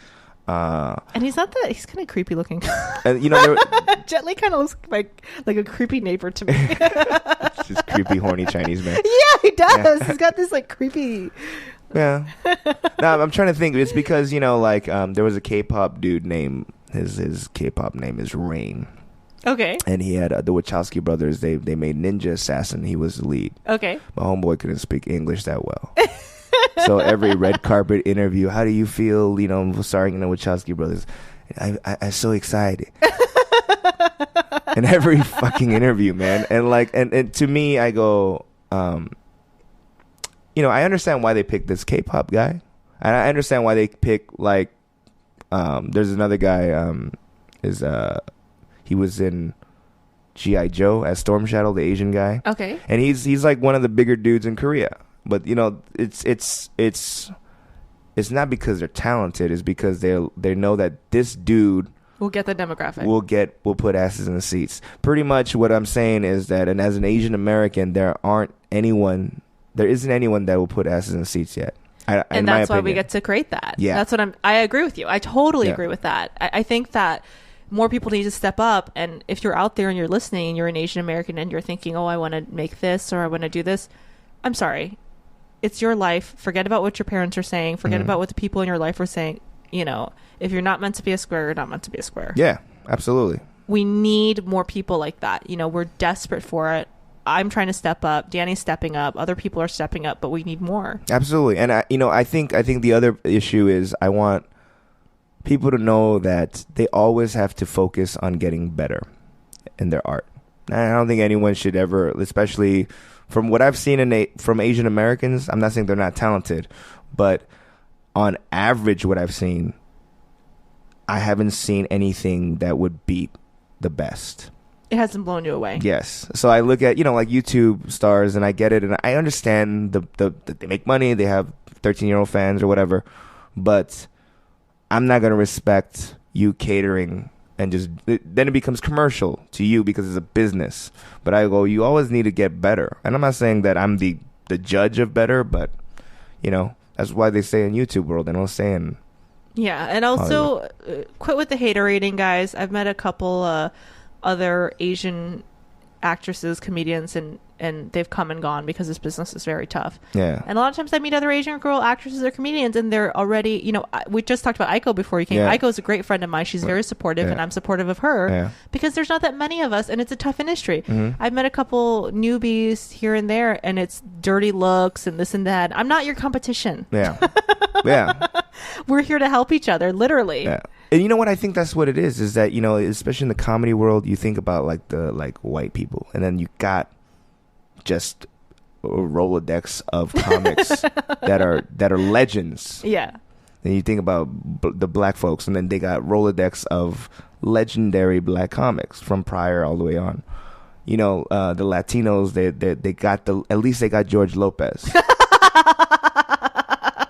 And he's not he's kind of creepy looking. And, Jet Li kind of looks like a creepy neighbor to me. Just creepy, horny Chinese man. Yeah, he does. Yeah. He's got this creepy. Yeah. No, I'm trying to think. It's because, there was a K-pop dude named, his K-pop name is Rain. Okay. And he had the Wachowski brothers. They made Ninja Assassin. He was the lead. Okay. My homeboy couldn't speak English that well. So every red carpet interview, how do you feel, starring in the Wachowski brothers? I'm so excited. In every fucking interview, man. And to me, I go, I understand why they picked this K-pop guy. And I understand why they pick, there's another guy, he was in G.I. Joe as Storm Shadow, the Asian guy. Okay. And he's like one of the bigger dudes in Korea. But it's not because they're talented. It's because they know that this dude will get the demographic. Will put asses in the seats. Pretty much what I'm saying is that, and as an Asian American, there isn't anyone that will put asses in the seats yet. And that's why we get to create that. Yeah. That's what I agree with you. I totally agree with that. I think that more people need to step up. And if you're out there and you're listening and you're an Asian American and you're thinking, oh, I want to make this or I want to do this, I'm sorry. It's your life. Forget about what your parents are saying. Forget about what the people in your life are saying. If you're not meant to be a square, you're not meant to be a square. Yeah, absolutely. We need more people like that. We're desperate for it. I'm trying to step up. Danny's stepping up. Other people are stepping up, but we need more. Absolutely. And I think the other issue is I want people to know that they always have to focus on getting better in their art. And I don't think anyone should ever, especially from what I've seen from Asian Americans, I'm not saying they're not talented, but on average, what I've seen, I haven't seen anything that would beat the best. It hasn't blown you away. Yes. So I look at, like YouTube stars, and I get it, and I understand that they make money, they have 13-year-old fans or whatever, but I'm not going to respect you catering and then it becomes commercial to you because it's a business. But I go, you always need to get better. And I'm not saying that I'm the judge of better, but, that's why they say in YouTube world, and I'm saying. Yeah. And also quit with the hater rating, guys. I've met a couple other Asian actresses, comedians, and they've come and gone because this business is very tough. Yeah. And a lot of times I meet other Asian girl actresses or comedians, and they're already, we just talked about Aiko before you came. Yeah. Aiko is a great friend of mine. She's very supportive, and I'm supportive of her because there's not that many of us, and it's a tough industry. I've met a couple newbies here and there, and it's dirty looks and this and that. I'm not your competition. Yeah. Yeah. We're here to help each other, literally. Yeah. And you know what? I think that's what it is that, especially in the comedy world, you think about the white people, and then you got just a Rolodex of comics that are legends. Yeah. Then you think about the black folks, and then they got Rolodex of legendary black comics from Pryor all the way on. The Latinos, they got at least they got George Lopez.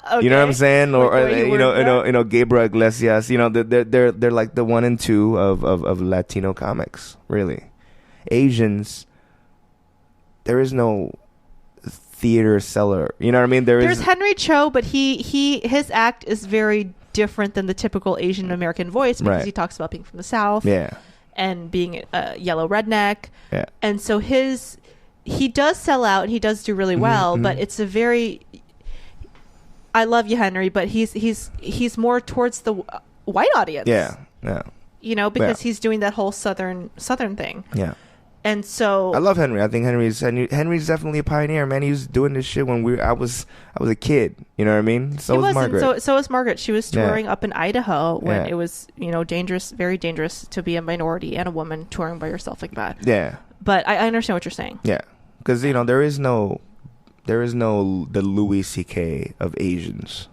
Okay. You know what I'm saying? Or Gabriel Iglesias. They're like the 1 and 2 of Latino comics. Really, Asians. There is no theater seller. You know what I mean? There's Henry Cho, but his act is very different than the typical Asian American voice because he talks about being from the South. Yeah. And being a yellow redneck. Yeah. And so he does sell out and he does do really well, but it's a very. I love you, Henry, but he's more towards the white audience. Yeah. Yeah. Because he's doing that whole southern thing. Yeah. And so I love Henry. I think Henry's definitely a pioneer, man. He was doing this shit when I was a kid. You know what I mean? So was Margaret. So was Margaret. She was touring up in Idaho when it was, dangerous, very dangerous to be a minority and a woman touring by yourself like that. Yeah. But I understand what you're saying. Yeah. Because, there is no the Louis C.K. of Asians.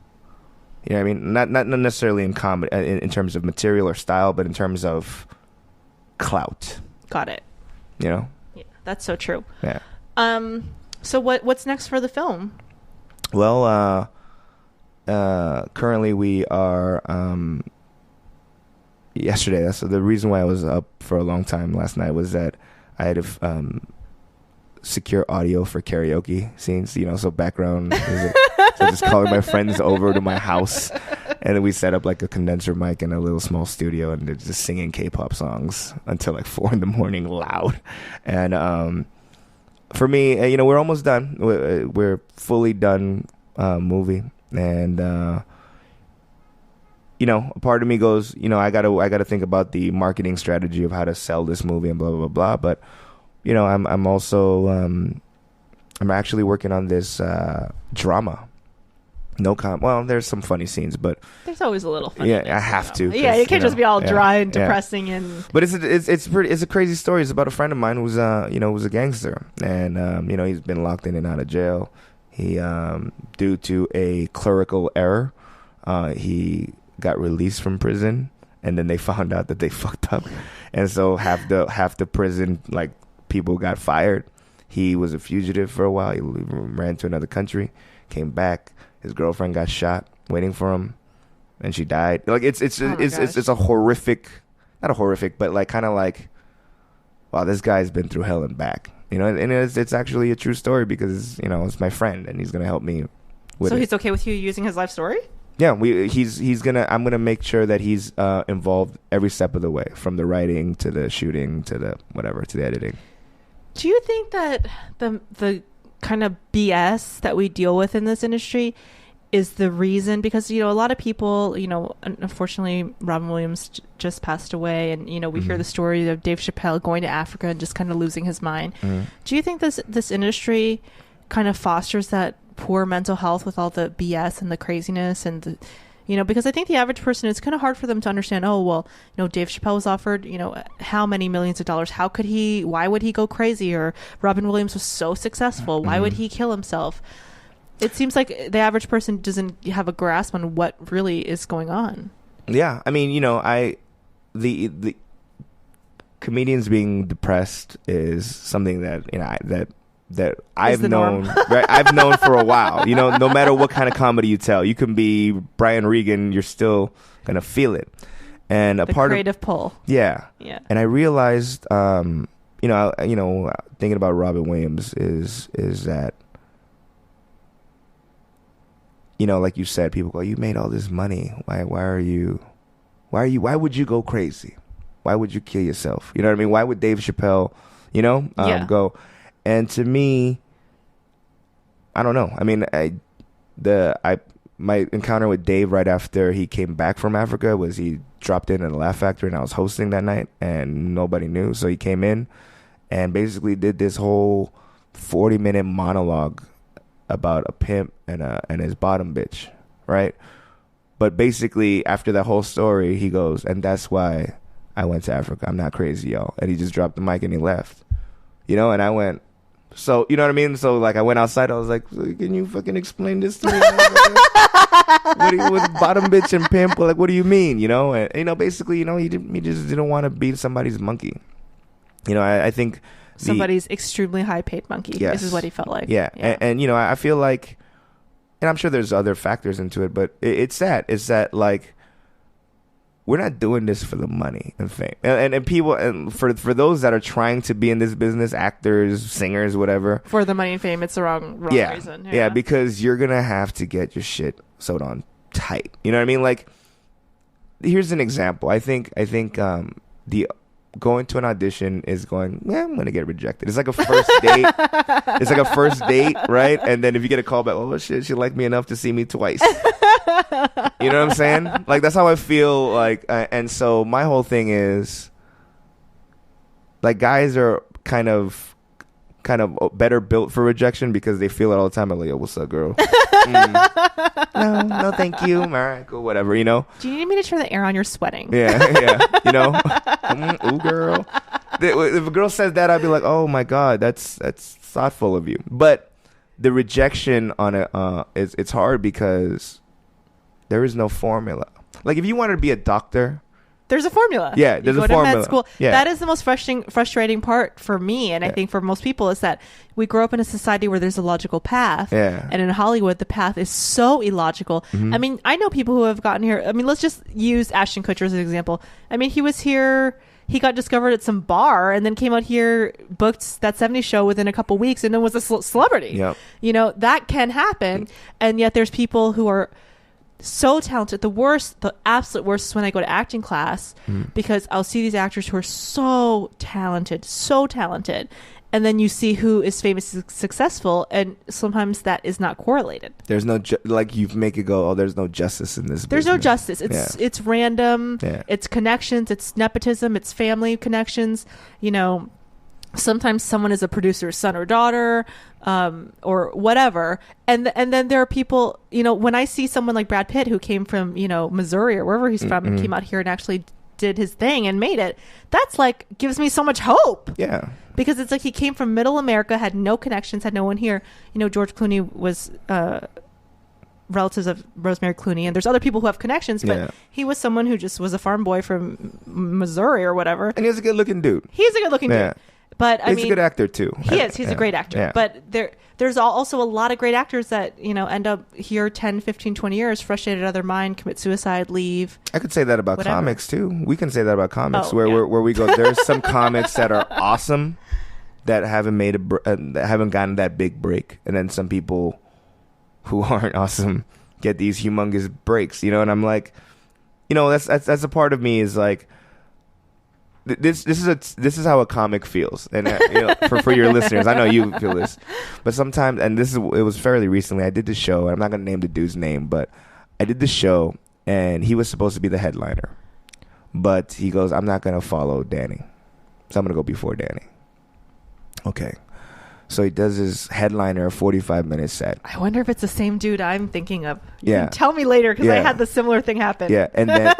You know what I mean? Not necessarily in comedy, in terms of material or style, but in terms of clout. Got it. Yeah, that's so true. Yeah. So what's next for the film? Well, currently we are yesterday. That's the reason why I was up for a long time last night was that I had to secure audio for karaoke scenes. So background music. So just calling my friends over to my house. And then we set up a condenser mic in a little small studio, and they're just singing K-pop songs until 4 a.m. loud. And for me, we're almost done. We're fully done movie, and a part of me goes, I gotta think about the marketing strategy of how to sell this movie and blah blah blah. But I'm also I'm actually working on this drama. Well, there's some funny scenes, but there's always a little funny. Yeah, I have to. Yeah, you can't just be all dry and depressing and. But it's a crazy story. It's about a friend of mine who's was a gangster, and he's been locked in and out of jail. He due to a clerical error, he got released from prison, and then they found out that they fucked up, and so half the prison people got fired. He was a fugitive for a while. He ran to another country, came back. His girlfriend got shot waiting for him, and she died. It's a horrific, not a horrific, but kind of wow, this guy's been through hell and back. And it's actually a true story because it's my friend and he's gonna help me with it. So he's okay with you using his life story? Yeah, I'm gonna make sure that he's involved every step of the way, from the writing to the shooting to the whatever to the editing. Do you think that the kind of BS that we deal with in this industry is the reason? Because a lot of people, unfortunately Robin Williams just passed away, and we hear the story of Dave Chappelle going to Africa and just kind of losing his mind. Do you think this industry kind of fosters that poor mental health with all the BS and the craziness and the because I think the average person, it's kind of hard for them to understand, Dave Chappelle was offered, how many millions of dollars? Why would he go crazy? Or Robin Williams was so successful. Why would he kill himself? It seems like the average person doesn't have a grasp on what really is going on. Yeah. I mean, the comedians being depressed is something that I've known, right? I've known for a while. No matter what kind of comedy you tell, you can be Brian Regan, you're still gonna feel it. And a part of creative pull. Yeah. And I realized, thinking about Robin Williams is that, like you said, people go, you made all this money. Why would you go crazy? Why would you kill yourself? You know what I mean? Why would Dave Chappelle, you know, Yeah. go. And to me, I don't know. I mean, my encounter with Dave right after he came back from Africa was he dropped in at a Laugh Factory, and I was hosting that night, and nobody knew. So he came in and basically did this whole 40-minute monologue about a pimp and his bottom bitch, right? But basically, after that whole story, he goes, and that's why I went to Africa. I'm not crazy, y'all. And he just dropped the mic and he left. You know, and I went, so, you know what I mean? So, like, I went outside. I was like, can you fucking explain this to me? With bottom bitch and pimp? Like, what do you mean? You know? And, you know, basically, you know, he just didn't want to be somebody's monkey. You know, I think somebody's extremely high-paid monkey. Yes. This is what he felt like. Yeah. And, you know, I feel like, and I'm sure there's other factors into it, but it's that, like, we're not doing this for the money and fame. And people, and for those that are trying to be in this business, actors, singers, whatever. For the money and fame, it's the wrong reason. Yeah, because you're going to have to get your shit sewed on tight. You know what I mean? Like, here's an example. I think the going to an audition is going, I'm going to get rejected. It's like a first date. It's like a first date, right? And then if you get a call back, oh, shit, she liked me enough to see me twice. You know what I'm saying? Like, that's how I feel. Like, and so my whole thing is, like, guys are kind of better built for rejection because they feel it all the time. I'm like, yo, what's up, girl? No, thank you. All right, cool, whatever, you know? Do you need me to turn the air on? You're sweating. Yeah, you know? Ooh, girl. If a girl says that, I'd be like, oh, my God, that's thoughtful of you. But the rejection on it, it's hard because there is no formula. Like, if you wanted to be a doctor, there's a formula. Yeah, there's you a go formula. To med school. Yeah. That is the most frustrating part for me, and I think for most people, is that we grow up in a society where there's a logical path. Yeah. And in Hollywood, the path is so illogical. Mm-hmm. I mean, I know people who have gotten here. I mean, let's just use Ashton Kutcher as an example. I mean, he was here. He got discovered at some bar and then came out here, booked that 70s show within a couple weeks, and then was a celebrity. Yep. You know, that can happen. And yet there's people who are so talented. The absolute worst is when I go to acting class, because I'll see these actors who are so talented, and then you see who is famously successful, and sometimes that is not correlated. There's no like, you make it go, oh, there's no justice in this. There's no justice. It's random. Yeah. It's connections. It's nepotism. It's family connections. You know, sometimes someone is a producer's son or daughter, or whatever. And then there are people, you know, when I see someone like Brad Pitt, who came from, you know, Missouri or wherever he's from, and came out here and actually did his thing and made it, that's like, gives me so much hope. Yeah. Because it's like he came from middle America, had no connections, had no one here. You know, George Clooney was relatives of Rosemary Clooney, and there's other people who have connections, but he was someone who just was a farm boy from Missouri or whatever. And he's a good looking dude. He's a good looking dude. But I mean, he's a good actor too. He is. He's a great actor. Yeah. But there's also a lot of great actors that, you know, end up here 10, 15, 20 years, frustrated out of their mind, commit suicide, leave. I could say that about comics too. We can say that about comics, where we go. There's some comics that are awesome that haven't made that haven't gotten that big break, and then some people who aren't awesome get these humongous breaks. You know, and I'm like, you know, that's a part of me is like, this is how a comic feels, and you know, for your listeners, I know you feel this, but sometimes, and it was fairly recently, I did the show, and I'm not gonna name the dude's name, but I did the show, and he was supposed to be the headliner, but he goes, I'm not gonna follow Danny, so I'm gonna go before Danny. Okay. So he does his headliner, a 45-minute set. I wonder if it's the same dude I'm thinking of. You can tell me later, because I had the similar thing happen. Yeah, and then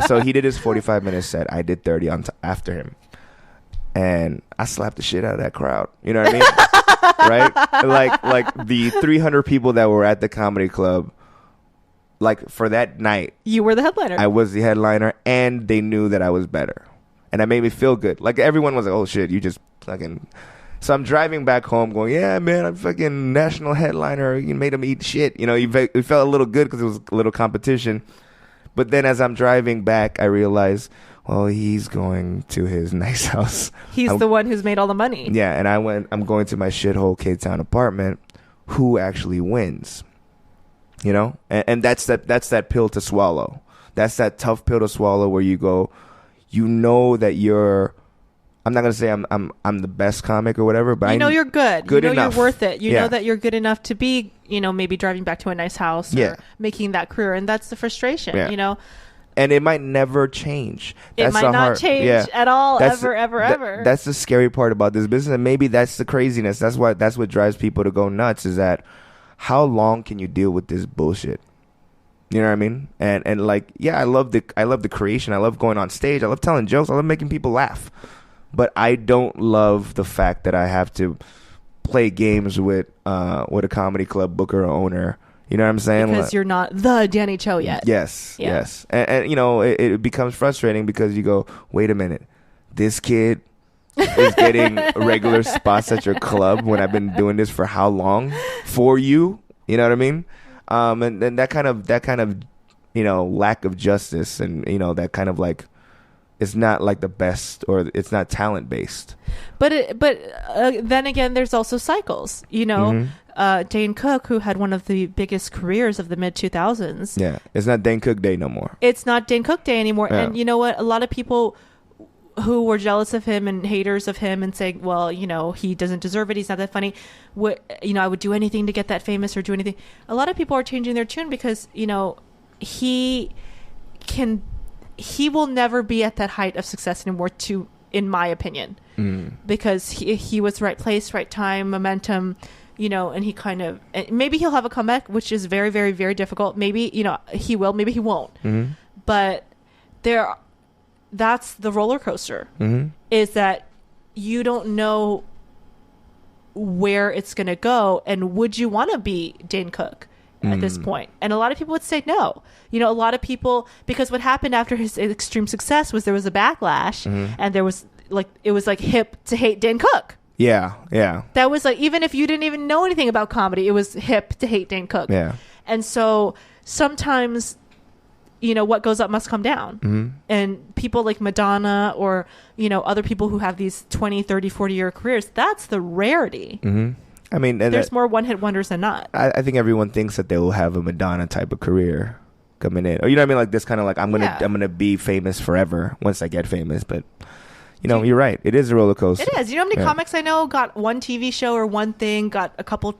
so he did his 45-minute set. I did 30 after him, and I slapped the shit out of that crowd. You know what I mean? Right? Like the 300 people that were at the comedy club. Like, for that night, you were the headliner. I was the headliner, and they knew that I was better, and that made me feel good. Like, everyone was like, "Oh shit, you just fucking." So I'm driving back home going, yeah, man, I'm fucking national headliner. You made him eat shit. You know, it felt a little good because it was a little competition. But then as I'm driving back, I realized, well, he's going to his nice house. He's the one who's made all the money. Yeah, and I'm going to my shithole K-Town apartment. Who actually wins? You know? And that's that pill to swallow. That's that tough pill to swallow where you go, you know that you're I'm not gonna say I'm the best comic or whatever, but you know you're good. You know enough. You're worth it. You Yeah. know that you're good enough to be, maybe driving back to a nice house or making that career, and that's the frustration. Yeah. And it might never change. It might not change at all, ever. That's the scary part about this business, and maybe that's the craziness. That's what drives people to go nuts. Is that how long can you deal with this bullshit? You know what I mean? And like, yeah, I love the creation. I love going on stage. I love telling jokes. I love making people laugh. But I don't love the fact that I have to play games with a comedy club booker or owner. You know what I'm saying? Because you're not the Danny Cho yet. Yes. And it becomes frustrating because you go, wait a minute, this kid is getting regular spots at your club when I've been doing this for how long? For you? You know what I mean? And then that kind of lack of justice, and that kind of like, it's not like the best, or it's not talent based. But then again, there's also cycles. Dane Cook, who had one of the biggest careers of the mid 2000s. Yeah, it's not Dane Cook Day no more. It's not Dane Cook Day anymore. Yeah. And you know what? A lot of people who were jealous of him and haters of him and saying, well, he doesn't deserve it. He's not that funny. I would do anything to get that famous or do anything. A lot of people are changing their tune because, he will never be at that height of success anymore, in my opinion, because he was right place, right time, momentum, and he maybe he'll have a comeback, which is very, very, very difficult. Maybe, he will, maybe he won't, but that's the roller coaster, is that you don't know where it's going to go. And would you want to be Dane Cook at this point? And a lot of people would say no. A lot of people, because what happened after his extreme success was there was a backlash, and there was it was hip to hate Dane Cook. Yeah. That was even if you didn't even know anything about comedy, it was hip to hate Dane Cook. Yeah. And so sometimes, what goes up must come down. And people like Madonna or, other people who have these 20, 30, 40-year careers, that's the rarity. I mean, there's more one-hit wonders than not. I think everyone thinks that they will have a Madonna type of career coming in, or you know what I mean, like this kind of like I'm gonna be famous forever once I get famous. But you're right, it is a roller coaster. It is. You know how many comics I know got one TV show or one thing, got a couple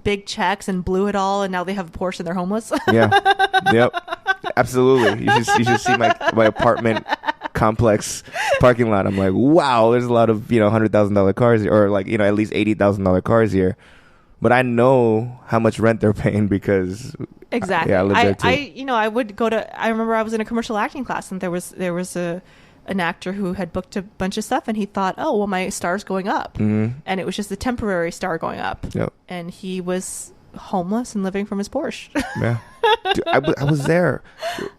big checks and blew it all, and now they have a Porsche and they're homeless. Yeah. Yep. Absolutely. You should see my apartment complex parking lot. I'm like, wow, there's a lot of $100,000 cars here, or at least $80,000 cars here. But I know how much rent they're paying because exactly. I live there too. I would go to. I remember I was in a commercial acting class, and there was an actor who had booked a bunch of stuff, and he thought, oh well, my star's going up, and it was just a temporary star going up. Yep. And he was homeless and living from his Porsche. Yeah. Dude, I was there,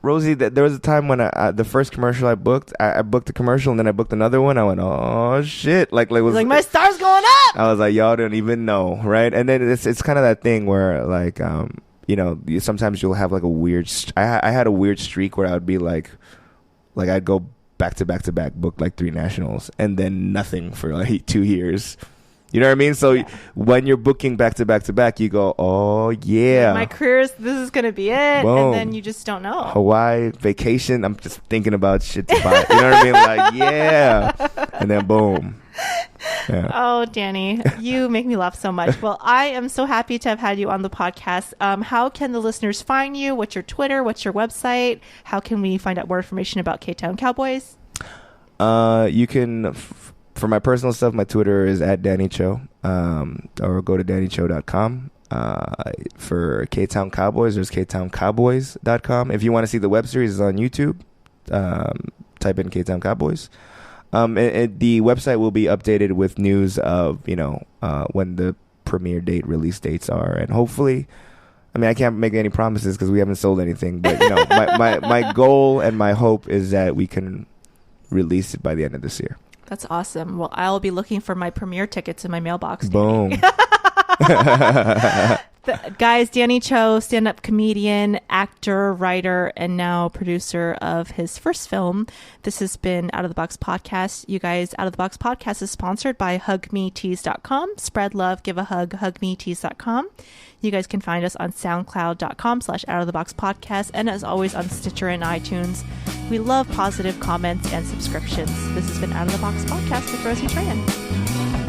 Rosie. There was a time when the first commercial I booked a commercial, and then I booked another one. I went, oh shit! Like my star's going up. I was like, y'all don't even know, right? And then it's kind of that thing where sometimes you'll have like a weird. I had a weird streak where I would be like I'd go back to back, book like 3 nationals, and then nothing for like 2 years. You know what I mean? So when you're booking back to back, you go, oh yeah, my career's, this is gonna be it. Boom. And then you just don't know. Hawaii vacation, I'm just thinking about shit to buy. You know what I mean? Like, yeah. And then boom. Yeah. Oh, Danny, you make me laugh so much. Well, I am so happy to have had you on the podcast. How can the listeners find you? What's your Twitter? What's your website? How can we find out more information about K-Town Cowboys? You can, for my personal stuff, my Twitter is @DannyCho, or go to DannyCho.com. For K-Town Cowboys, there's KTownCowboys.com. If you want to see the web series, it's on YouTube. Type in K-Town Cowboys. The website will be updated with news of when the premiere date, release dates are, and hopefully, I mean, I can't make any promises because we haven't sold anything, but my goal and my hope is that we can release it by the end of this year. That's awesome. Well, I'll be looking for my premiere tickets in my mailbox. Boom. Guys, Danny Cho, stand-up comedian, actor, writer, and now producer of his first film. This has been Out of the Box Podcast. You guys, Out of the Box Podcast is sponsored by hugmetees.com. Spread love, give a hug, hugmetees.com. You guys can find us on soundcloud.com/Out of the Box Podcast, and as always on Stitcher and iTunes. We love positive comments and subscriptions. This has been Out of the Box Podcast with Rosie Tran.